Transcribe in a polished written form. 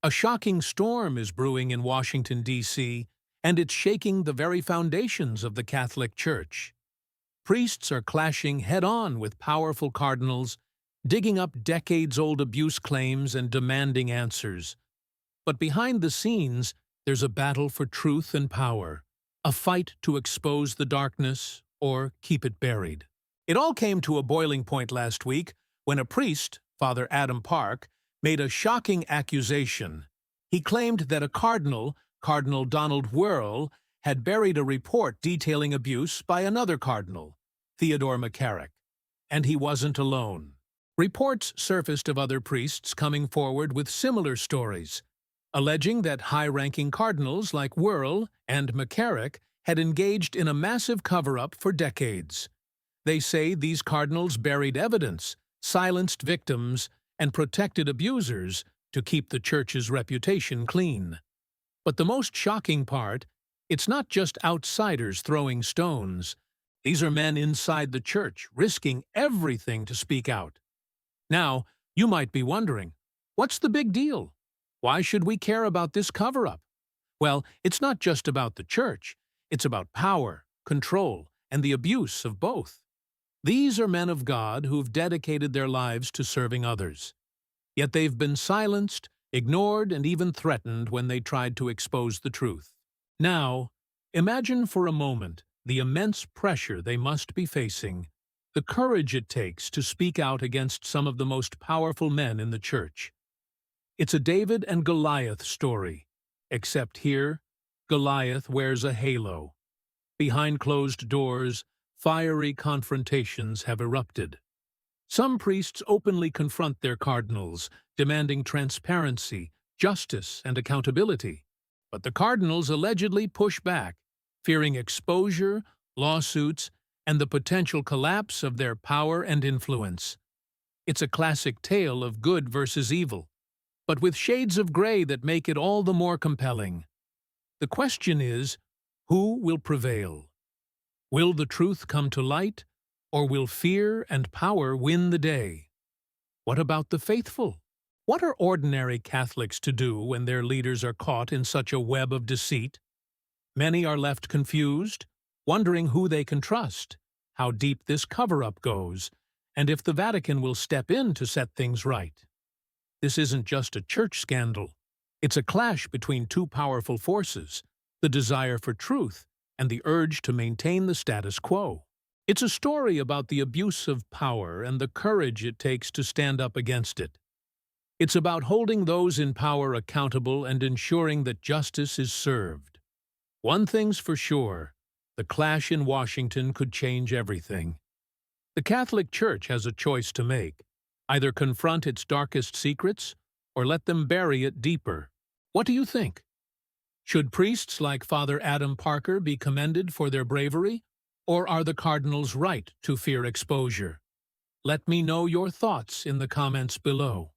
A shocking storm is brewing in Washington, D.C., and it's shaking the very foundations of the Catholic Church. Priests are clashing head-on with powerful cardinals, digging up decades-old abuse claims and demanding answers. But behind the scenes, there's a battle for truth and power, a fight to expose the darkness or keep it buried. It all came to a boiling point last week when a priest, Father Adam Park, made a shocking accusation. He claimed that a cardinal, Cardinal Donald Wuerl, had buried a report detailing abuse by another cardinal, Theodore McCarrick. And he wasn't alone. Reports surfaced of other priests coming forward with similar stories, alleging that high-ranking cardinals like Wuerl and McCarrick had engaged in a massive cover-up for decades. They say these cardinals buried evidence, silenced victims, and protected abusers to keep the Church's reputation clean. But the most shocking part, it's not just outsiders throwing stones. These are men inside the Church, risking everything to speak out. Now, you might be wondering, what's the big deal? Why should we care about this cover-up? Well, it's not just about the Church. It's about power, control, and the abuse of both. These are men of God who've dedicated their lives to serving others. Yet they've been silenced, ignored, and even threatened when they tried to expose the truth. Now, imagine for a moment the immense pressure they must be facing, the courage it takes to speak out against some of the most powerful men in the Church. It's a David and Goliath story, except here, Goliath wears a halo. Behind closed doors, fiery confrontations have erupted. Some priests openly confront their cardinals, demanding transparency, justice, and accountability. But the cardinals allegedly push back, fearing exposure, lawsuits, and the potential collapse of their power and influence. It's a classic tale of good versus evil, but with shades of gray that make it all the more compelling. The question is, who will prevail? Will the truth come to light, or will fear and power win the day? What about the faithful? What are ordinary Catholics to do when their leaders are caught in such a web of deceit? Many are left confused, wondering who they can trust, how deep this cover-up goes, and if the Vatican will step in to set things right. This isn't just a church scandal. It's a clash between two powerful forces, the desire for truth and the urge to maintain the status quo. It's a story about the abuse of power and the courage it takes to stand up against it. It's about holding those in power accountable and ensuring that justice is served. One thing's for sure, the clash in Washington could change everything. The Catholic Church has a choice to make: either confront its darkest secrets or let them bury it deeper. What do you think? Should priests like Father Adam Parker be commended for their bravery, or are the cardinals right to fear exposure? Let me know your thoughts in the comments below.